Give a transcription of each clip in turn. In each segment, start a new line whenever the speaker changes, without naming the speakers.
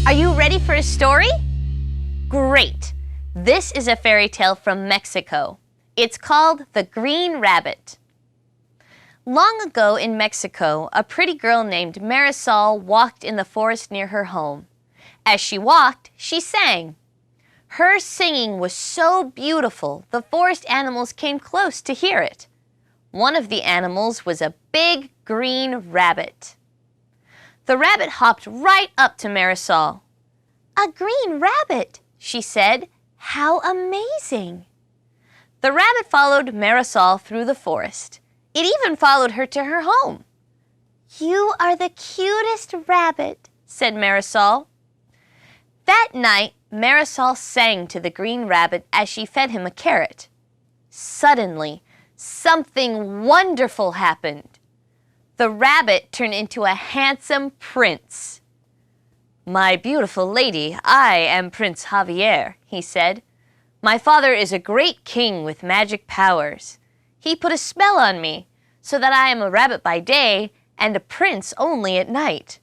Are you ready for a story? Great! This is a fairy tale from Mexico. It's called The Green Rabbit. Long ago in Mexico, a pretty girl named Marisol walked in the forest near her home. As she walked, she sang. Her singing was so beautiful, the forest animals came close to hear it. One of the animals was a big green rabbit. The rabbit hopped right up to Marisol. "A green rabbit," she said. "How amazing!" The rabbit followed Marisol through the forest. It even followed her to her home. "You are the cutest rabbit," said Marisol. That night, Marisol sang to the green rabbit as she fed him a carrot. Suddenly, something wonderful happened. The rabbit turned into a handsome prince. "My beautiful lady, I am Prince Javier," he said. "My father is a great king with magic powers. He put a spell on me, so that I am a rabbit by day and a prince only at night."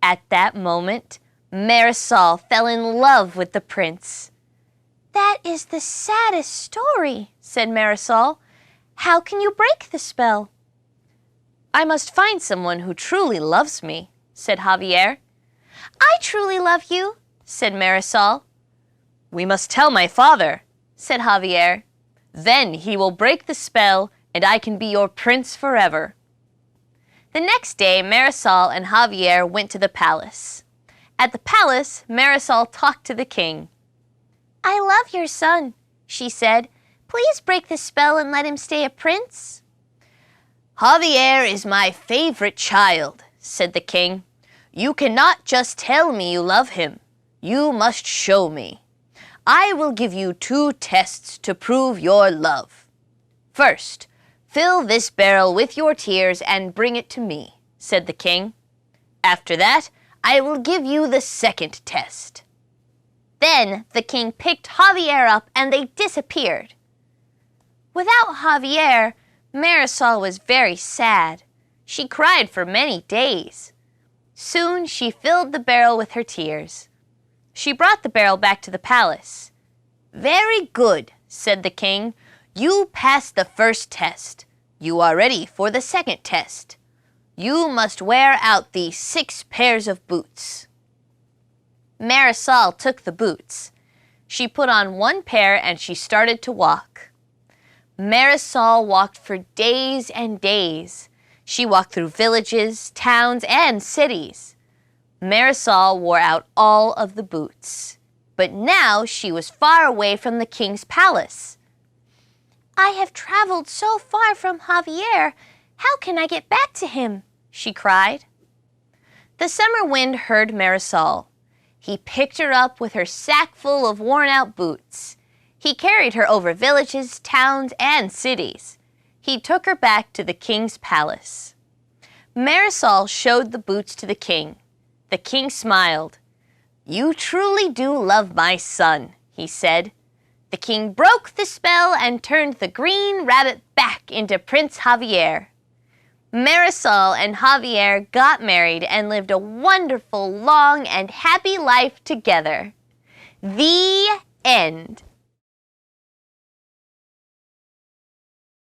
At that moment, Marisol fell in love with the prince. "That is the saddest story," said Marisol. "How can you break the spell?" "I must find someone who truly loves me," said Javier. "I truly love you," said Marisol. "We must tell my father," said Javier. "Then he will break the spell and I can be your prince forever." The next day, Marisol and Javier went to the palace. At the palace, Marisol talked to the king. "I love your son," she said. "Please break the spell and let him stay a prince." "Javier is my favorite child," said the king. "You cannot just tell me you love him. You must show me. I will give you 2 tests to prove your love. First, fill this barrel with your tears and bring it to me," said the king. "After that, I will give you the second test." Then the king picked Javier up and they disappeared. Without Javier, Marisol was very sad. She cried for many days. Soon she filled the barrel with her tears. She brought the barrel back to the palace. "Very good," said the king. "You passed the first test. You are ready for the second test. You must wear out these 6 pairs of boots." Marisol took the boots. She put on 1 pair and she started to walk. Marisol walked for days and days. She walked through villages, towns, and cities. Marisol wore out all of the boots. But now she was far away from the king's palace. "I have traveled so far from Javier. How can I get back to him?" she cried. The summer wind heard Marisol. He picked her up with her sack full of worn-out boots. He carried her over villages, towns, and cities. He took her back to the king's palace. Marisol showed the boots to the king. The king smiled. "You truly do love my son," he said. The king broke the spell and turned the green rabbit back into Prince Javier. Marisol and Javier got married and lived a wonderful, long, and happy life together. The end.